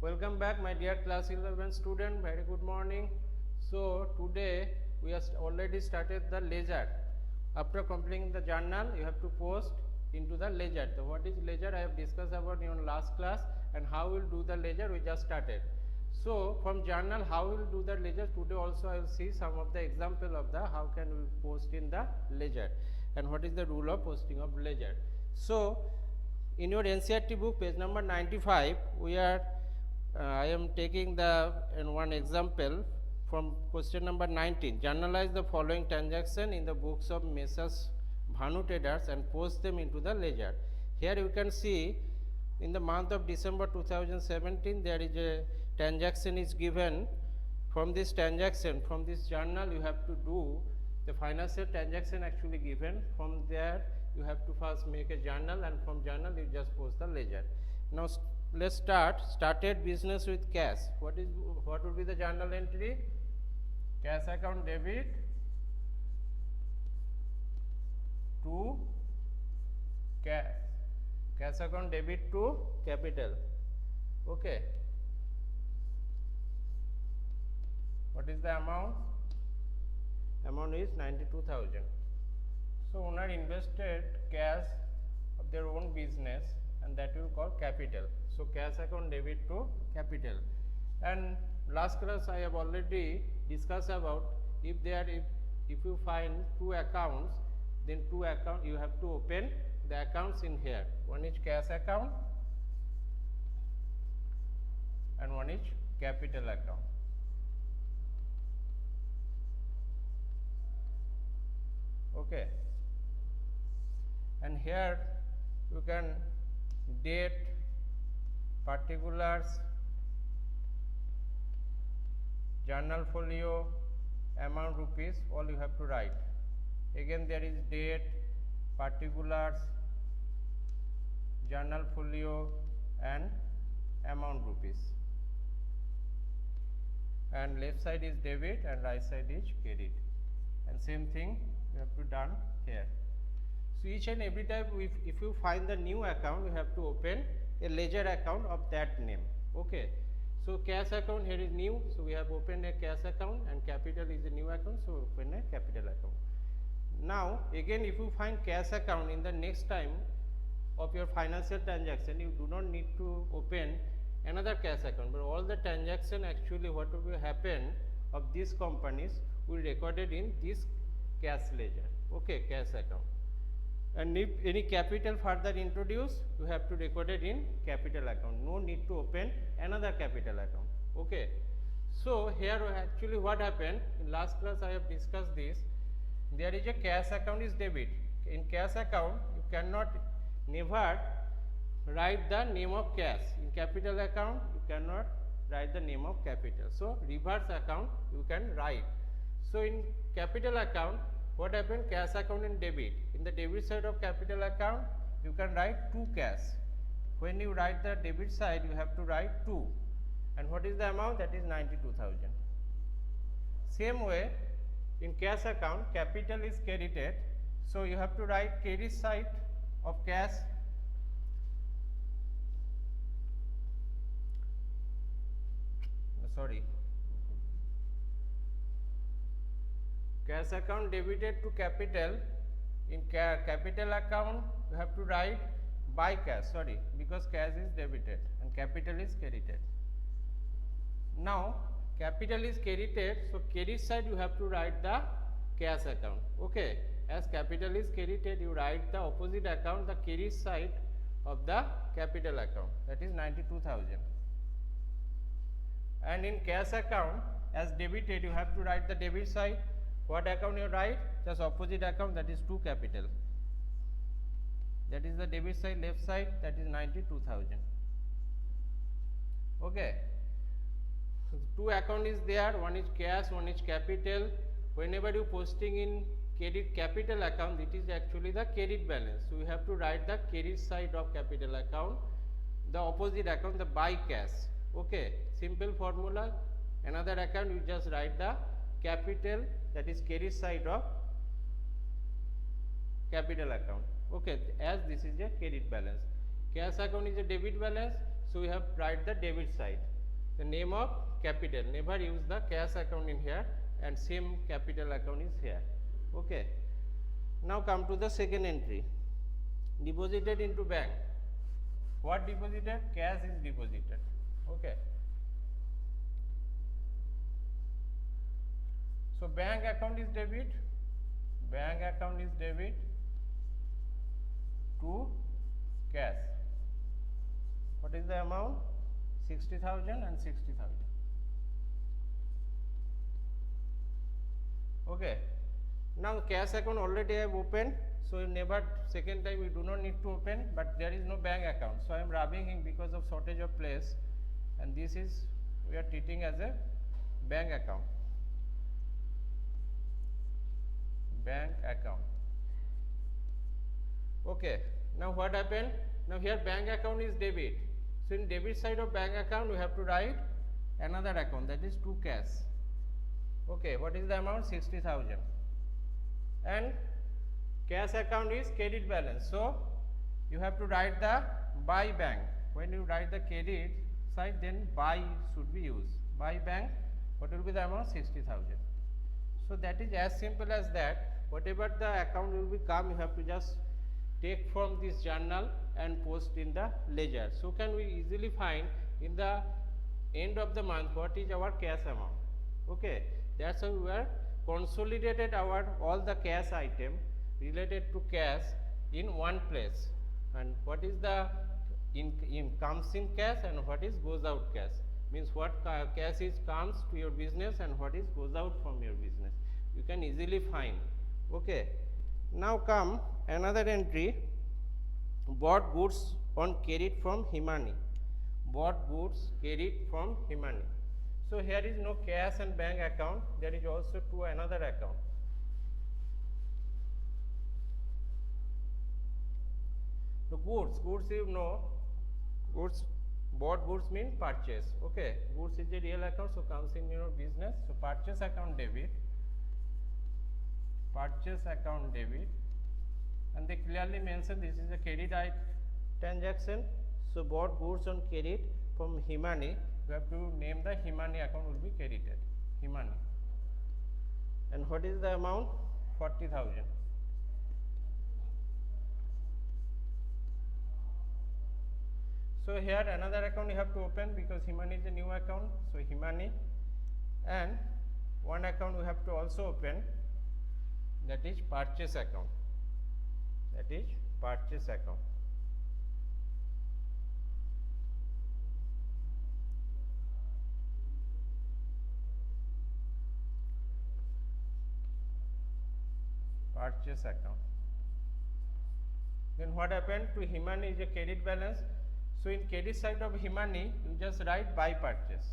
Welcome back, my dear class 11 student. Very good morning. So today we have already started the ledger. After completing the journal, you have to post into the ledger. So what is ledger? I have discussed about in last class, and how we'll do the ledger. We just started. So from journal, how we'll do the ledger today. Also, I will see some of the example of the how can we post in the ledger, and what is the rule of posting of ledger. So in your NCERT book, page number 95, we are I am taking the one example from question number 19. Journalize the following transaction in the books of Messrs. Bhanu Traders and post them into the ledger. Here you can see in the month of December 2017 there is a transaction is given. From this transaction, from this journal, you have to do the financial transaction actually given. From there you have to first make a journal, and from journal you just post the ledger. Now let's start. Started business with cash. What would be the journal entry? Cash account debit to cash. Cash account debit to capital. Okay. What is the amount? Amount is 92,000. So owner invested cash of their own business, and that you call capital. So cash account debit to capital. And last class I have already discussed about if you find two accounts, then two account you have to open the accounts in here. One is cash account and one is capital account. Okay. And here you can date, particulars, journal folio, amount rupees, all you have to write. Again there is date, particulars, journal folio and amount rupees. And left side is debit and right side is credit. And same thing you have to done here. So each and every time if you find the new account, you have to open a ledger account of that name. Okay. So cash account here is new, so we have opened a cash account, and capital is a new account, so open a capital account. Now again if you find cash account in the next time of your financial transaction, you do not need to open another cash account, but all the transaction actually what will happen of these companies will recorded in this cash ledger. Okay, cash account. And if any capital further introduced, you have to record it in capital account. No need to open another capital account. Okay. So here actually what happened in last class I have discussed this. There is a cash account is debit. In cash account you cannot never write the name of cash. In capital account you cannot write the name of capital. So reverse account you can write. So in capital account, what happened? Cash account and debit. In the debit side of capital account, you can write 2 cash. When you write the debit side, you have to write 2. And what is the amount? That is 92,000. Same way, in cash account, capital is credited. So you have to write credit side of cash. Sorry. Cash account debited to capital. In capital account you have to write by cash, sorry, because cash is debited and capital is credited. Now capital is credited, so credit side you have to write the cash account. Okay, as capital is credited, you write the opposite account, the credit side of the capital account, that is 92,000. And in cash account as debited, you have to write the debit side. What account you write? Just opposite account, that is 2 capital. That is the debit side, left side, that is 92,000. Okay. So 2 account is there, one is cash, one is capital. Whenever you posting in credit capital account, it is actually the credit balance. So you have to write the credit side of capital account, the opposite account, the by cash. Okay. Simple formula. Another account you just write the capital, that is credit side of capital account. Okay, as this is a credit balance. Cash account is a debit balance, so we have write the debit side. The name of capital, never use the cash account in here, and same capital account is here. Okay. Now come to the second entry, deposited into bank. What deposited? Cash is deposited. Okay. So bank account is debit, bank account is debit to cash. What is the amount? 60,000 and 60,000. Okay. Now cash account already I have opened, so never second time we do not need to open, but there is no bank account. So I am rubbing in because of shortage of place, and this is we are treating as a bank account. Bank account. Okay. Now what happened? Now here bank account is debit. So in debit side of bank account we have to write another account, that is to cash. Okay. What is the amount? 60,000. And cash account is credit balance. So you have to write the by bank. When you write the credit side, then by should be used. By bank, what will be the amount? 60,000. So that is as simple as that. Whatever the account will be come, you have to just take from this journal and post in the ledger. So can we easily find in the end of the month what is our cash amount. Okay, that's how we are consolidated our all the cash item related to cash in one place, and what is the in comes in cash and what is goes out cash, means what cash is comes to your business and what is goes out from your business, you can easily find. Okay. Now come another entry, bought goods on credit from Himani. Bought goods credit from Himani. So here is no cash and bank account, there is also to another account. The goods you know, goods, bought goods mean purchase. Okay, goods is a real account, so comes in your business. So purchase account debit, purchase account debit, and they clearly mention this is a credit transaction. So bought goods on credit from Himani, you have to name the Himani account will be credited, Himani. And what is the amount? 40,000. So here another account you have to open because Himani is a new account, so Himani, and one account we have to also open, that is purchase account, that is purchase account. Purchase account. Then what happened to Himani is a credit balance. So in credit side of Himani, you just write by purchase.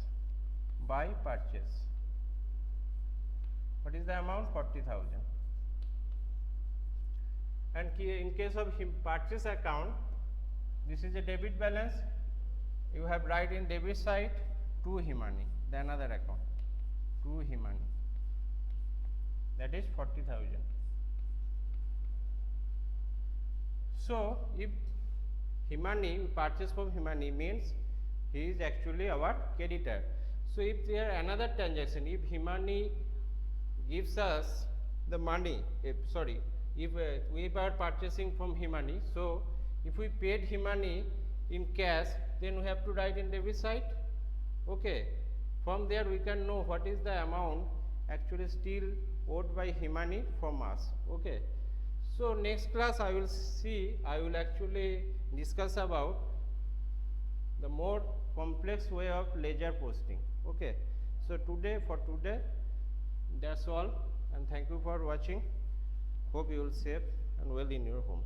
By purchase. What is the amount? 40,000. And in case of purchase account, this is a debit balance. You have write in debit side to Himani, the another account, to Himani. That is 40,000. So if Himani, we purchase from Himani, means he is actually our creditor. So if there another transaction, if Himani gives us the money, if we are purchasing from Himani, so if we paid Himani in cash, then we have to write in debit side. Okay, from there we can know what is the amount actually still owed by Himani from us. Okay. So next class I will actually discuss about the more complex way of ledger posting. Okay. So today that's all, and thank you for watching. Hope you will safe and well in your home.